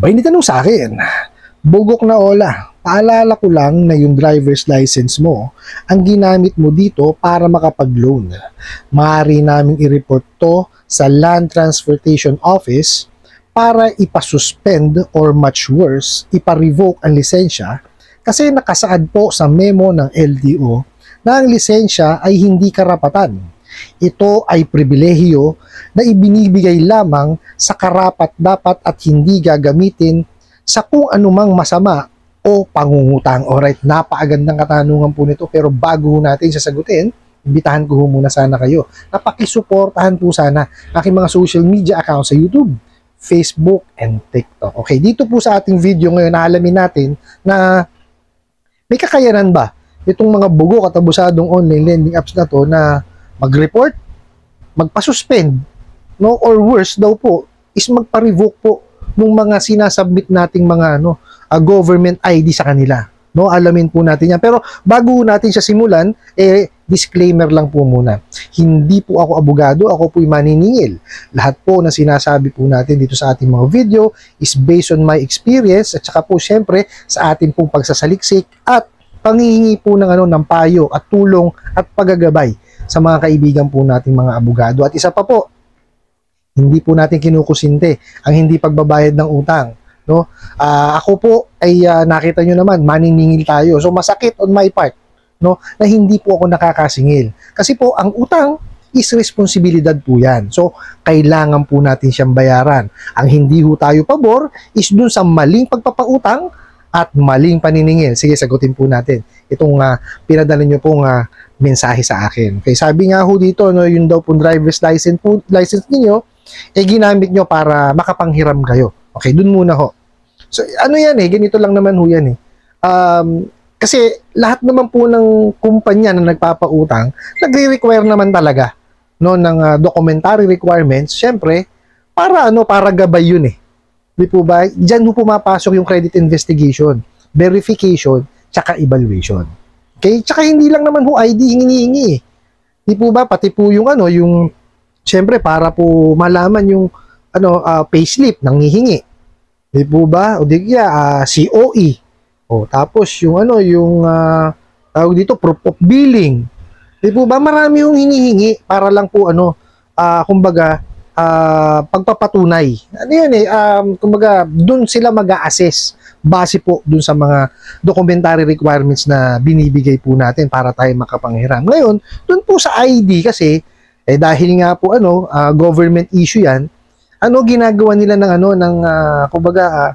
May nitanong sa akin, bugok na Ola, paalala ko lang na yung driver's license mo, ang ginamit mo dito para makapag-loan. Maaari namin i-report to sa Land Transportation Office para ipasuspend or much worse, ipa-revoke ang lisensya kasi nakasaad po sa memo ng LTO na ang lisensya ay hindi karapatan. Ito ay pribilehiyo na ibinibigay lamang sa karapat-dapat at hindi gagamitin sa kung anumang masama o pangungutang. Alright, napakagandang katanungan po nito, pero bago natin sasagutin, imbitahan ko muna sana kayo na pakisuportahan po sana aking mga social media accounts sa YouTube, Facebook, and TikTok. Okay, dito po sa ating video ngayon, alamin natin na may kakayanan ba itong mga bugo at abusadong online lending apps na to na mag-report, magpa-suspend, no, or worse daw po is magpa-revoke po ng mga sinasubmit nating mga government ID sa kanila. No, alamin po natin yan. Pero bago natin siya simulan, disclaimer lang po muna. Hindi po ako abogado, ako po'y maniningil. Lahat po na sinasabi po natin dito sa ating mga video is based on my experience at saka po syempre sa ating pong pagsasaliksik at panghihingi po ng payo at tulong at paggagabay sa mga kaibigan po nating mga abogado. At isa pa po, hindi po natin kinukusinte ang hindi pagbabayad ng utang. No? Ako po ay nakita nyo naman, maniningil tayo. So masakit on my part, no, na hindi po ako nakakasingil. Kasi po ang utang is responsibilidad po yan. So kailangan po natin siyang bayaran. Ang hindi ho tayo pabor is dun sa maling pagpapautang at maling paniningil. Sige, sagutin po natin itong pinadala nyo pong mensahe sa akin. Okay, sabi nga ho dito, no, yung daw pong driver's license niyo ginamit nyo para makapanghiram kayo. Okay, dun muna ho. So, ano yan ganito lang naman ho yan kasi lahat naman po ng kumpanya na nagpapautang, nagre-require naman talaga ng documentary requirements, syempre, para gabay yun Di po ba? Diyan ho pumapasok yung credit investigation, verification, tsaka evaluation. Okay? Tsaka hindi lang naman ho ID hinihingi Di po ba? Pati po yung syempre, para po malaman yung payslip nang hihingi. Di po ba? O di kaya COE. O tapos yung tawag dito proof of billing. Di po ba? Marami yung hinihingi para lang po kumbaga pagpapatunay. Ano yun kumbaga doon sila mag-a-assess base po doon sa mga documentary requirements na binibigay po natin para tayo makapanghiram. Ngayon, doon po sa ID kasi dahil nga po government issue yan, ginagawa nila ng kumbaga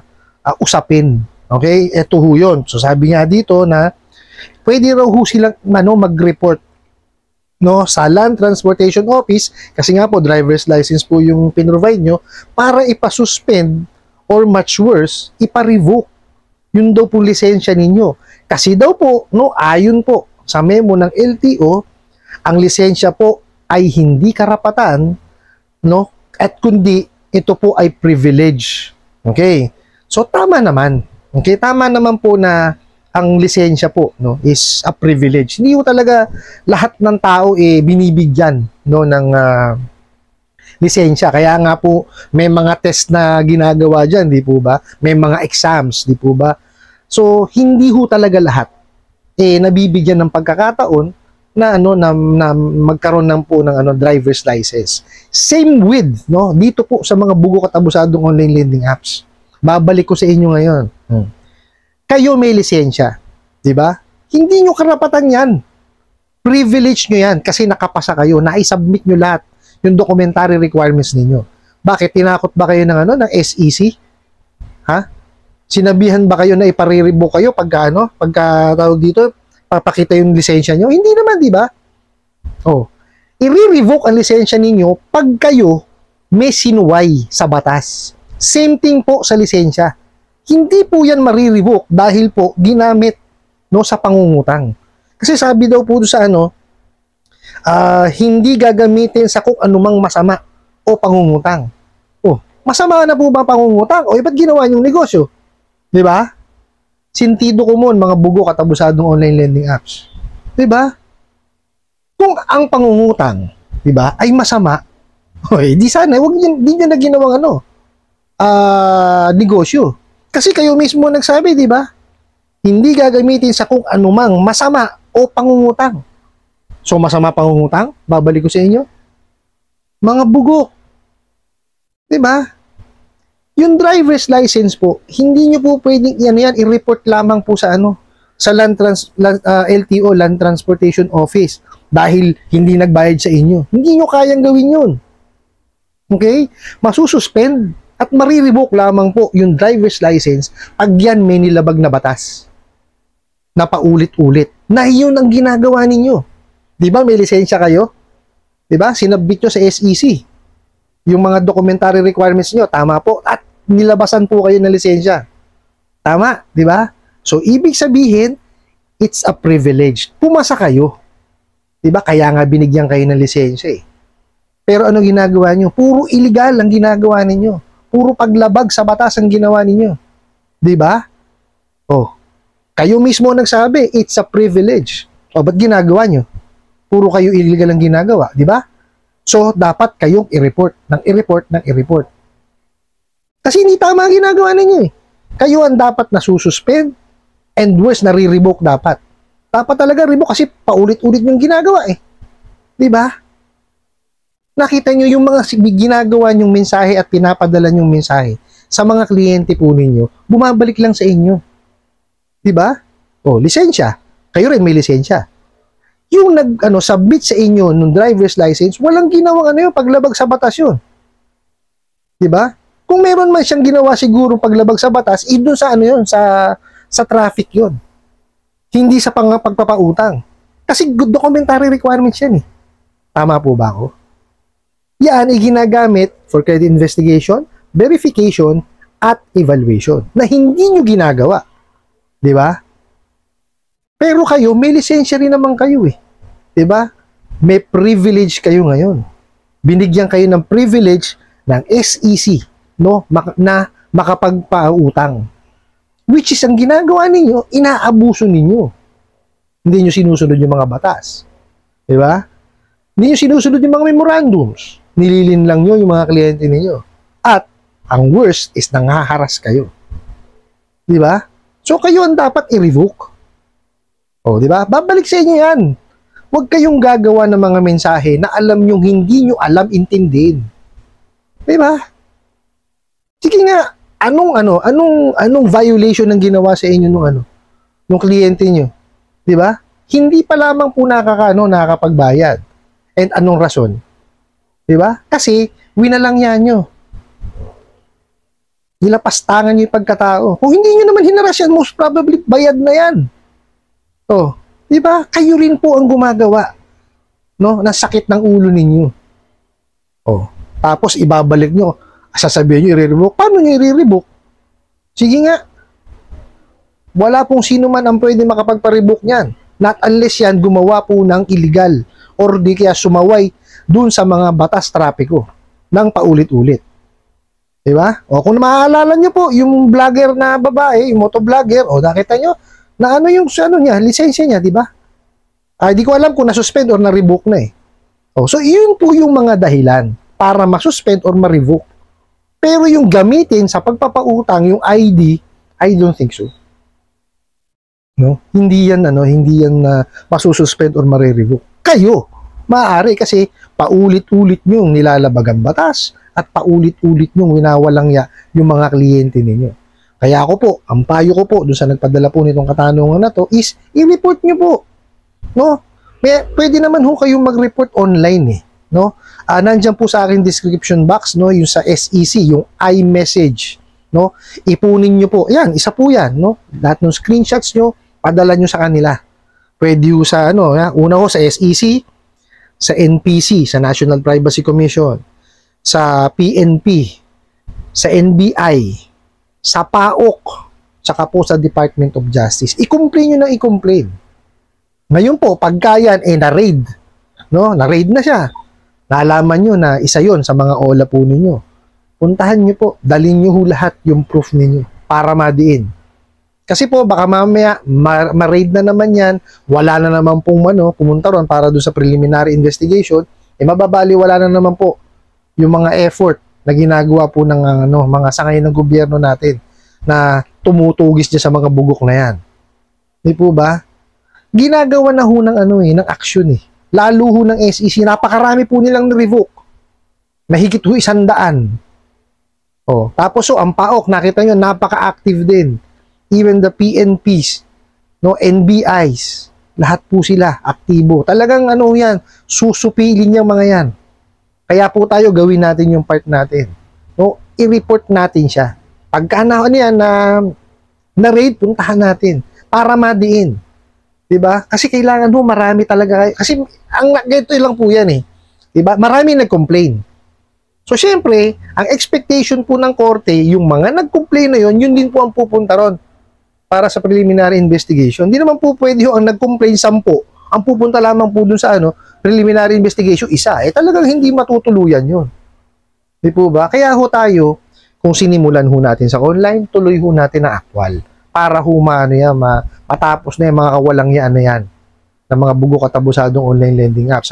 usapin. Okay? Ito ho yun. So sabi nga dito na pwede raw ho silang mag-report sa Land Transportation Office kasi nga po driver's license po yung pinrovide nyo para ipasuspend or much worse, ipa-revoke yun daw po lisensya ninyo. Kasi daw po, ayon po sa memo ng LTO, ang lisensya po ay hindi karapatan, at kundi ito po ay privilege. Okay? So tama naman. Okay, tama naman po na ang lisensya po is a privilege. Hindi po talaga lahat ng tao binibigyan ng lisensya. Kaya nga po may mga test na ginagawa diyan, di po ba? May mga exams, di po ba? So hindi ho talaga lahat nabibigyan ng pagkakataon na na magkaroon po ng driver's license. Same with dito po sa mga bugo at abusadong online lending apps. Babalik ko sa inyo ngayon. Kayo may lisensya, di ba? Hindi nyo karapatan yan. Privilege nyo yan kasi nakapasa kayo, na-submit nyo lahat yung documentary requirements ninyo. Bakit? Tinakot ba kayo ng SEC? Ha? Sinabihan ba kayo na ipariribo kayo pagka tawag dito, papakita yung lisensya nyo? Hindi naman, di ba? I-revoke ang lisensya ninyo pag kayo may sinuway sa batas. Same thing po sa lisensya. Hindi po yan marirevoke dahil po ginamit sa pangungutang. Kasi sabi daw po sa hindi gagamitin sa kung anumang masama o pangungutang. Masama na po ba pangungutang? Ba't ginawa niyong negosyo? Di ba? Sintido ko mga bugo at abusadong online lending apps. Di ba? Kung ang pangungutang, di ba, ay masama, di sana, di niya na ginawang negosyo. Kasi kayo mismo nagsabi, di ba? Hindi gagamitin sa kung anumang masama o pangungutang. So, masama pangungutang? Babalik ko sa inyo. Mga bugok. Di ba? Yung driver's license po, hindi nyo po pwedeng yan i-report lamang po sa sa LTO, Land Transportation Office, dahil hindi nagbayad sa inyo. Hindi nyo kayang gawin yun. Okay? Masususpend at marirevoke lamang po yung driver's license pag yan may nilabag na batas na paulit-ulit. Na yun ang ginagawa ninyo. Di ba may lisensya kayo? Di ba? Sinabit nyo sa SEC. Yung mga documentary requirements nyo, tama po. At nilabasan po kayo ng lisensya. Tama, di ba? So, ibig sabihin, it's a privilege. Pumasa kayo. Di ba? Kaya nga binigyan kayo ng lisensya eh. Pero ano ginagawa nyo? Puro illegal ang ginagawa ninyo. Puro paglabag sa batas ang ginawa ninyo. Di ba? Oh, kayo mismo nagsabi, it's a privilege. O, ba't ginagawa nyo? Puro kayo illegal ang ginagawa, di ba? So, dapat kayong i-report. Kasi hindi tama ang ginagawa ninyo eh. Kayo ang dapat nasususpend and worse, nare-revoke dapat. Dapat talaga revoke kasi paulit-ulit yung ginagawa eh. Di ba? Nakita nyo yung mga ginagawa nyong mensahe at pinapadala nyong mensahe sa mga kliyente po ninyo, bumabalik lang sa inyo. Di ba? O, lisensya. Kayo rin may lisensya. Yung submit sa inyo ng driver's license, walang ginawang yun, paglabag sa batas yun. Di ba? Kung meron man siyang ginawa siguro paglabag sa batas, doon sa sa traffic yun. Hindi sa pagpapautang. Kasi good documentary requirements yan eh. Tama po ba ako? Yan ay ginagamit for credit investigation, verification, at evaluation na hindi nyo ginagawa. Di ba? Pero kayo, may lisensya rin naman kayo eh. Diba? May privilege kayo ngayon. Binigyan kayo ng privilege ng SEC, no? Na makapagpautang. Which is ang ginagawa ninyo, inaabuso ninyo. Hindi nyo sinusunod yung mga batas. Diba? Hindi nyo sinusunod yung mga memorandums. Nililin lang nyo yung mga kliyente ninyo. At, ang worst is nangaharas kayo. Diba? So, kayo ang dapat i-revoke. O, di ba? Babalik sa inyo yan. Huwag kayong gagawa ng mga mensahe na alam nyo hindi nyo alam intindihin. Di ba? Sige nga, anong violation ng ginawa sa inyo nung kliyente nyo? Di ba? Hindi pa lamang po nakakapagbayad. And anong rason? Di ba? Kasi, winalangya nyo. Nilapastangan nyo yung pagkatao. Kung hindi nyo naman hinaras yan, most probably bayad na yan. Oh, di ba? Kayo rin po ang gumagawa, no? Nasakit ng ulo ninyo. Oh, tapos ibabalik nyo, sasabihin nyo i-revoke. Paano nyo i-revoke? Sige nga. Wala pong sino man ang pwede makapagpa-revoke niyan. Not unless yan gumawa po ng illegal or di kaya sumaway dun sa mga batas trapiko ng paulit-ulit. Di ba? O kung maaalala nyo po, yung vlogger na babae, yung motovlogger, o nakita nyo, na yung niya, lisensya niya, di ba? Di ko alam kung na-suspend or na-revoke na eh. Oh, so, yun po yung mga dahilan para ma-suspend or ma-revoke. Pero yung gamitin sa pagpapautang, yung ID, I don't think so. No? Hindi yan, masususpend or ma-revoke. Kayo, maaari kasi paulit-ulit nyong nilalabag ang batas at paulit-ulit nyong winawalangya yung mga kliyente ninyo. Kaya ako po, ang payo ko po doon sa nagpadala po nitong katanungan na to is i-report nyo po. No? Pwede naman ho kayong mag-report online eh, no? Nandiyan po sa aking description box, no, yung sa SEC, yung iMessage, no? Ipunin nyo po. Yan, isa po yan, no? Lahat ng screenshots nyo, padala nyo sa kanila. Pwede ho sa una ho sa SEC, sa NPC, sa National Privacy Commission, sa PNP, sa NBI, sa PAOK, tsaka po sa Department of Justice. I-complain nyo na i-complain. Ngayon po, pagka yan, na-raid. No? Na-raid na siya. Nalaman nyo na isa yon sa mga OLA po ninyo. Puntahan nyo po, dalhin nyo lahat yung proof ninyo para madiin. Kasi po, baka mamaya, ma-raid na naman yan, wala na naman pong pumunta ron para doon sa preliminary investigation, mababali, wala na naman po yung mga effort na ginagawa po ng mga sangay ng gobyerno natin na tumutugis dyan sa mga bugok na yan. Di po ba? Ginagawa na ho ng ng action eh. Lalo ho ng SEC, napakarami po nilang na-revoke. Mahigit ho 100. Oh, tapos ang PAOK, nakita nyo, napaka-active din. Even the PNPs, NBIs, lahat po sila aktibo. Talagang yan, susupilin yung mga yan. Kaya po tayo gawin natin yung part natin. I-report natin siya. Pagka na-raid, puntahan natin para madiin. 'Di ba? Kasi kailangan marami talaga. Kasi ang ganito lang po yan eh. 'Di ba? Marami nag-complain. So syempre, ang expectation po ng korte, yung mga nag-complain na yun din po ang pupunta ron para sa preliminary investigation. Hindi naman po pwede ang nag-complain 10, ang pupunta lamang po dun sa preliminary investigation, isa. Talagang hindi matutuluyan yun. Di po ba? Kaya tayo, kung sinimulan natin sa online, tuloy natin na actual. Para matapos na yung mga kawalang yan na yan ng mga bugok at abusadong online lending apps.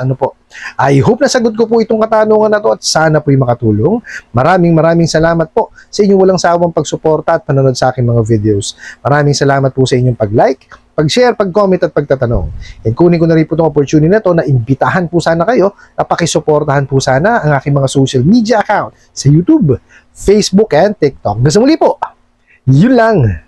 I hope na sagot ko po itong katanungan na to at sana po'y makatulong. Maraming salamat po sa inyong walang sawang pagsuporta at panonood sa aking mga videos. Maraming salamat po sa inyong pag-like, pag-share, pag-comment at pagtatanong. And kunin ko na rin po itong opportunity na to na imbitahan po sana kayo na pakisuportahan po sana ang aking mga social media account sa YouTube, Facebook, and TikTok. Hanggang sa muli po, yun lang.